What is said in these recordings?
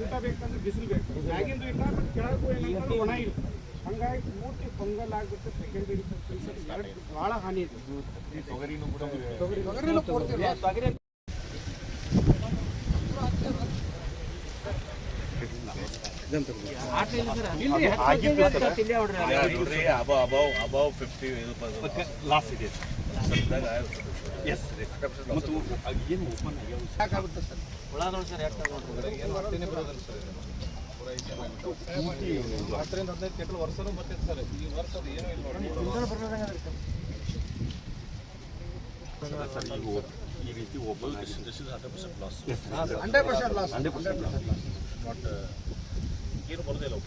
ಊಟ ಬೇಕಂದ್ರೆ ಬಿಸಿಲು ಬೇಕು, ಮ್ಯಾಗಿಂದು ಇಲ್ಲ ಕೆಳಗೂ ಒಣ ಇಲ್ಲ, ಹಂಗಾಗಿ ಪೂರ್ತಿ ಫಂಗಲ್ ಆಗಿಬಿಟ್ಟು ಸೆಕೆಂಡರಿ ಭಾಳ ಹಾನಿ ಇದೆ. ಈ ರೀತಿ ಓಪನ್ ಏನು ಬರೋದಿಲ್ಲ.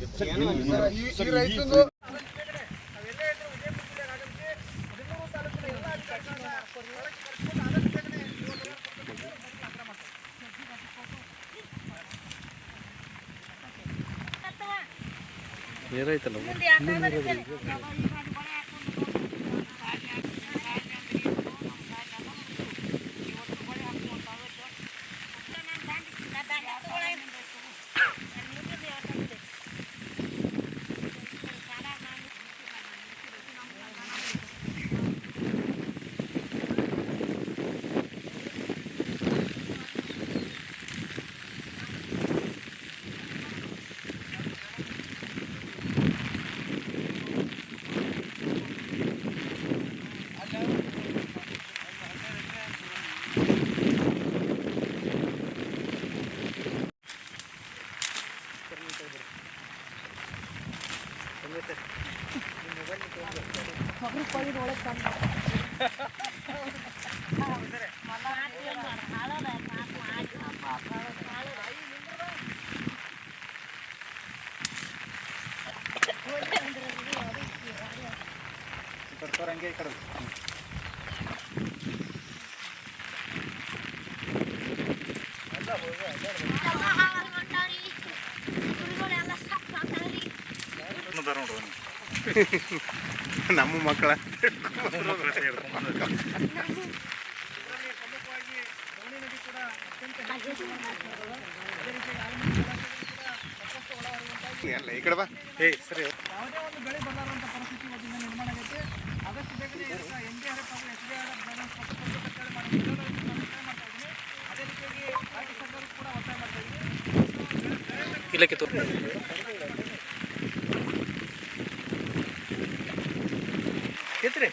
ನೀರೈತಲ್ಲ ನಮ್ಮ ಮಕ್ಕಳ ಎಲ್ಲ ಈ ಕಡೆ ಬಾ. ಸರಿ, ಯಾವುದೇ ಒಂದು ಬೆಳೆ ಬರಲಾರಂಥ ಪರಿಸ್ಥಿತಿ ಇವತ್ತಿನ ನಿರ್ಮಾಣ ಆಗೈತೆ. ಆದಷ್ಟು ಬೇಗನೆ NDRF ಹಾಗೂ SDRF ಅದೇ ರೀತಿಯಾಗಿ ರಾಜ್ಯ ಸರ್ಕಾರ ಕೂಡ ಒತ್ತಾಯ ಮಾಡ್ತಾ ಇದ್ದೀವಿ. ಇಲ್ಲಕ್ಕೆ ಎತ್ರಿ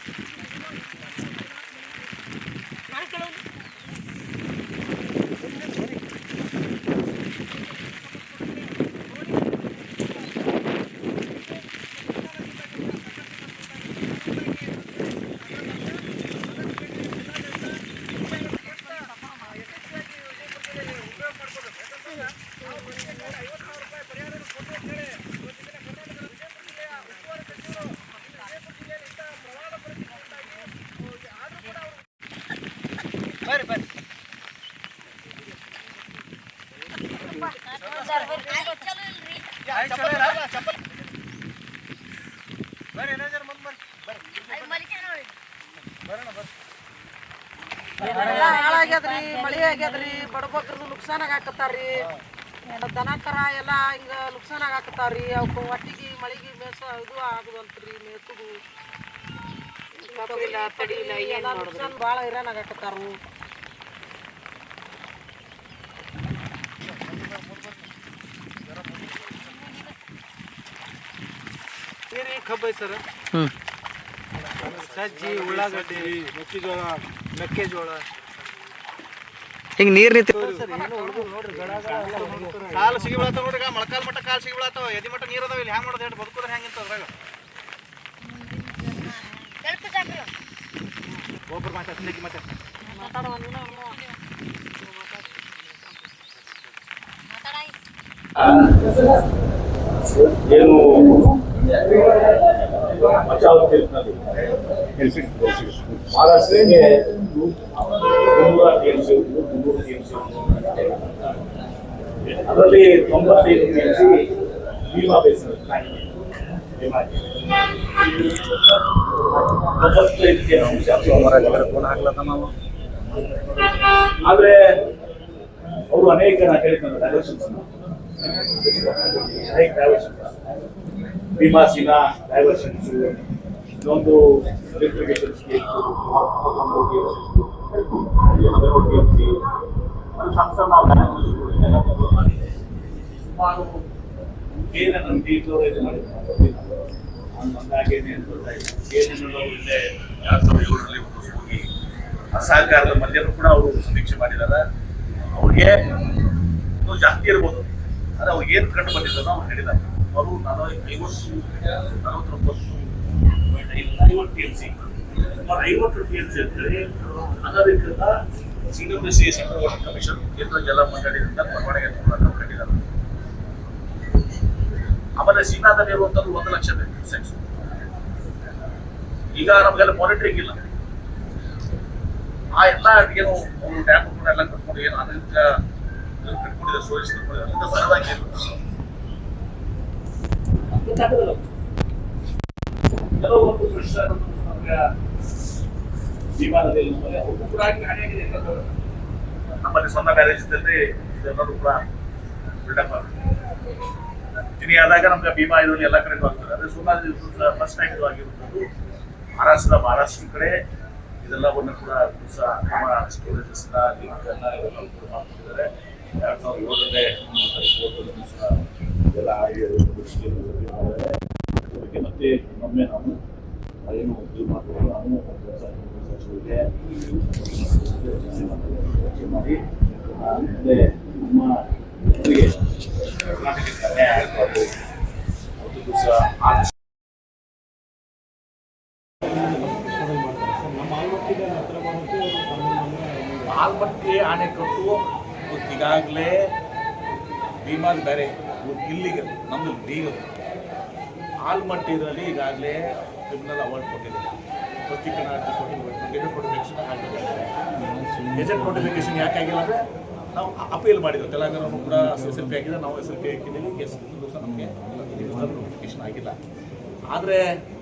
ಹಾಳಾಗ್ಯದ್ರಿ, ಮಳೆ ಆಗ್ಯದ್ರಿ, ಬಡಬಗ್ರದು ನುಕ್ಸಾನ್ ಆಗಾಕತ್ತಾರ್ರಿ. ದನ ಕರ ಎಲ್ಲ ಹಿಂಗ ನುಕ್ಸಾನ್ ಆಗಾಕತ್ತಾವ್ರಿ. ಅವಕ್ಕೆ ಒಟ್ಟಿಗೆ ಮಳೆಗೆ ಮೇಸ ಇದು ಆಗುವಂತ್ರಿ, ಮೇಸುದು ನುಕ್ಸಾನ್ ಭಾಳ ಹೈರಾಣ ಆಗಾಕತ್ತಾರು. ಏನೇ ಕಬ್ಬು ಐತೆ ಸರ್, ಸಜ್ಜಿ, ಉಳ್ಳಾಗಡ್ಡಿ, ಮೆಕ್ಕೆಜೋಳ ಹಿಂಗೆ ನೀರು ನಿಂತು ಕಾಲು ಸಿಗಿ ಬೀಳತ್ತಾವ ನೋಡ್ರಿ. ಮೊಳಕಾಲ್ ಮಟ್ಟ ಕಾಲು ಸಿಗಿ ಬೀಳತ್ತಾವ, ಎದಿ ಮಟ್ಟ ನೀರು ಅದಾವ. ಇಲ್ಲಿ ಹ್ಯಾಂಗ ಮಾಡೋದು ಹೇಳಿ, ಬದುಕೋದ್ರೆ ಹೆಂಗಿಂತ ಅದ್ರಾಗ ಒಬ್ಬರು ಮಾತಾಡ್ತೀನಿ ಏನು ಬಚಾವ್ ತೀರ್ಪಿನಲ್ಲಿ ಮಹಾರಾಷ್ಟ್ರಕ್ಕೆ 300 TMC, 300 TMC, ಅದರಲ್ಲಿ 95 TMC ಭೀಮಾ ಬೇಸಿನ ಆದ್ರೆ ಅವರು ಅನೇಕ ಡೈವರ್ಷನ್ಸ್ ಭೀಮಾ ಸೀನಾ ಡೈವರ್ಷನ್ಸ್ ಇನ್ನೊಂದು ಎಲೆಕ್ಟ್ರಿಫಿಕೇಶನ್ ಸ್ಕೀಮ್ ಸುಮಾರು ಏನೇನು ಟೀಚರ್ ಇದು ಮಾಡಿದ್ದಾರೆ ಹಂಗಾಗೇನೆ ಏನೇನು 2007ರಲ್ಲಿ ಹೋಗಿ ಅಸಹಕಾರದ ಮಧ್ಯನೂ ಕೂಡ ಅವರು ಸಮೀಕ್ಷೆ ಮಾಡಿದ್ದಾರೆ. ಅವ್ರಿಗೆ ಇನ್ನೂ ಜಾಸ್ತಿ ಇರ್ಬೋದು, ಆದರೆ ಅವ್ರಿಗೆ ಏನು ಕಂಡು ಬಂದಿದ್ದೋ ಅವ್ರು ಹೇಳಿದ್ದಾರೆ. ಅವರು 50 TMC ಅಂತೇಳಿ ಅನಧಿಕೃತ CWC ಸೆಂಟ್ರಲ್ ವಾಟರ್ ಕಮಿಷನ್ ಕೇಂದ್ರ ಜಲ ಮಂಡಳಿಯಿಂದ ಪರವಾನಗಿ ಕಂಡಿದ್ದಾರೆ. ಆಮೇಲೆ ಸೀನಾದಲ್ಲಿ ಇರುವಂಥದ್ದು 1 ಲಕ್ಷ ಕ್ಯೂಸೆಕ್ಸ್. ಈಗ ನಮಗೆಲ್ಲ ಮಾನಿಟರಿಂಗ್ ಇಲ್ಲ. ಆ ಎಲ್ಲ ಏನು ಅವರು ಡ್ಯಾಮ್ ಎಲ್ಲ ಕಟ್ಕೊಂಡು ಏನು ಅನಧಿಕೃತ ಕಟ್ಕೊಂಡಿದ್ದಾರೆ, ಸ್ಟೋರೇಜ್ ಕಟ್ಕೊಂಡಿದ್ದಾರೆ ಅಂತ ಸರಳಾಗಿ ಕೆಲವು ಒಂದು ಪ್ರಶ್ನೆ ವಿಮಾನದಲ್ಲಿ ನಮ್ಮಲ್ಲಿ ಸ್ವಂತ ಬ್ಯಾರೇಜ್ ಇದ್ದಲ್ಲಿ ಇದೆಲ್ಲರೂ ಕೂಡ ಬಿಲ್ಡಪ್ ಆಗುತ್ತೆ. ತಿನಿ ಆದಾಗ ನಮ್ಗೆ ಭೀಮಾ ಇದರಲ್ಲಿ ಎಲ್ಲ ಕಡೆಗೂ ಆಗ್ತದೆ. ಅದೇ ಸುಮಾರು ಫಸ್ಟ್ ಟೈಮ್ ಇದು ಆಗಿರುವಂಥದ್ದು ಮಹಾರಾಷ್ಟ್ರ ಕಡೆ ಇದೆಲ್ಲವನ್ನು ಕೂಡ ನಮ್ಮ ಸ್ಟೋರೇಜಸ್ನ ಲಿಂಕನ್ನು ಇವೆಲ್ಲ ಕೂಡ ಮಾಡ್ತಿದ್ದಾರೆ. 2007ರಲ್ಲಿ ಎಲ್ಲ ಮತ್ತೆ ಒಮ್ಮೆ ನಾವು ಏನು ಇದು ಮಾಡ್ಕೊಂಡು ನಾನು ಸಚಿವರಿಗೆ ಮಾಡಿ ಆಮೇಲೆ ನಮ್ಮ ಕರ್ನಾಟಕಕ್ಕೆ ಅನ್ಯಾಯ ಆಗಬಾರ್ದು ಒಂದು ದಿವಸ ಆಲ್ಮಟ್ಟಿ ಅಣೆಕಟ್ಟು ಈಗಾಗಲೇ ಭೀಮಾದ ಬೇರೆ ಇಲ್ಲಿಗೆ ನಮ್ಮದು ಲೀಗಲ್. ಆಲ್ಮಟ್ಟಿದಲ್ಲಿ ಈಗಾಗಲೇ ಕ್ರಿಮಿನಲ್ ಅವಾರ್ಡ್ ಕೊಟ್ಟಿದ್ದಾರೆ. ಪತ್ರಿಕಾ ಗೆಜೆಟ್ ನೋಟಿಫಿಕೇಶನ್ ಆಗಿಲ್ಲ. ಗೆಜೆಟ್ ನೋಟಿಫಿಕೇಶನ್ ಯಾಕೆ ಆಗಿಲ್ಲ ಅಂದರೆ ನಾವು ಅಪೀಲ್ ಮಾಡಿದ್ವಿ. ತೆಲಂಗಾಣನೂ ಕೂಡ SLP ಆಗಿದೆ, ನಾವು SLP ಹಾಕಿದ್ದೀವಿ. ದಿವಸ ನಮಗೆ ನೋಟಿಫಿಕೇಶನ್ ಆಗಿಲ್ಲ. ಆದರೆ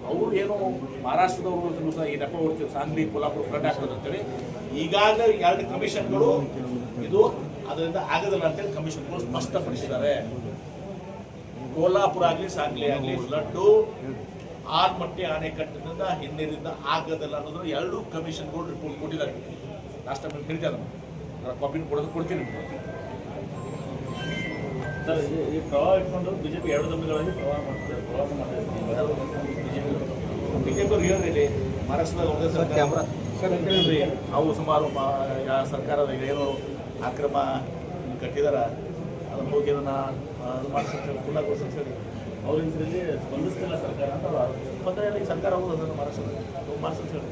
ಅವರು ಏನು ಮಹಾರಾಷ್ಟ್ರದವರು ಈ ನೆಪ ಹೊಡ್ತೀವಿ ಸಾಂಗ್ಲಿ ಕೋಲ್ಹಾಪುರ ಫ್ರಂಟ್ ಆಗ್ತದೆ ಅಂತೇಳಿ ಈಗಾಗಲೇ 2 ಕಮಿಷನ್ಗಳು ಇದು ಅದರಿಂದ ಆಗೋದಿಲ್ಲ ಅಂತೇಳಿ ಕಮಿಷನ್ಗಳು ಸ್ಪಷ್ಟಪಡಿಸಿದ್ದಾರೆ. ಕೋಲ್ಹಾಪುರ ಆಗಲಿ ಸಾಂಗ್ಲಿ ಆಗಲಿ ಫ್ಲಡ್ಡು ಆಲ್ಮಟ್ಟಿ ಅಣೆಕಟ್ಟಿನಿಂದ ಹಿನ್ನೀರಿಂದ ಆಗೋದಿಲ್ಲ ಅನ್ನೋದ್ರ 2 ಕಮಿಷನ್ಗಳು ರಿಪೋರ್ಟ್ ಕೊಟ್ಟಿದ್ದಾರೆ. ಲಾಸ್ಟ್ ಟೈಮ್ ಹೇಳಿದ್ದಾರೆ, ಕಾಪಿನ ಕೊಡ್ತೀನಿ. ಸರ್, ಈ ಪ್ರವಾಹ ಇಟ್ಕೊಂಡು BJP 2 ದಮ್ಮಿಗಳಲ್ಲಿ ಪ್ರವಾಸ ಮಾಡ್ತಾರೆ. BJP ಹೇಳಿರಿ ಮಹಾರಾಷ್ಟ್ರದಲ್ಲಿ ಒಂದೇ ಸರ್ಕಾರ ಸರ್ ಅಂತ ಹೇಳ್ರಿ. ಅವು ಸುಮಾರು ಸರ್ಕಾರದ ಏನು ಅಕ್ರಮ ಕಟ್ಟಿದಾರ ಅದನ್ನು ಹೋಗಿ ಅದನ್ನು ಅದು ಮಾಡಿಸ್ತಾರೆ, ಕುಳ್ಳಗೊಳಿಸ್ತಾರೆ. ಅವ್ರ ಹೆಸರಲ್ಲಿ ಸ್ಪಂದಿಸ್ತಿಲ್ಲ ಸರ್ಕಾರ ಅಂತ ಪತ್ರ ಸರ್ಕಾರ ಹೋಗೋದು ಅದನ್ನು ಮಹಾರಾಷ್ಟ್ರದಲ್ಲಿ ಮಾಡಿಸ್ತಾರೆ.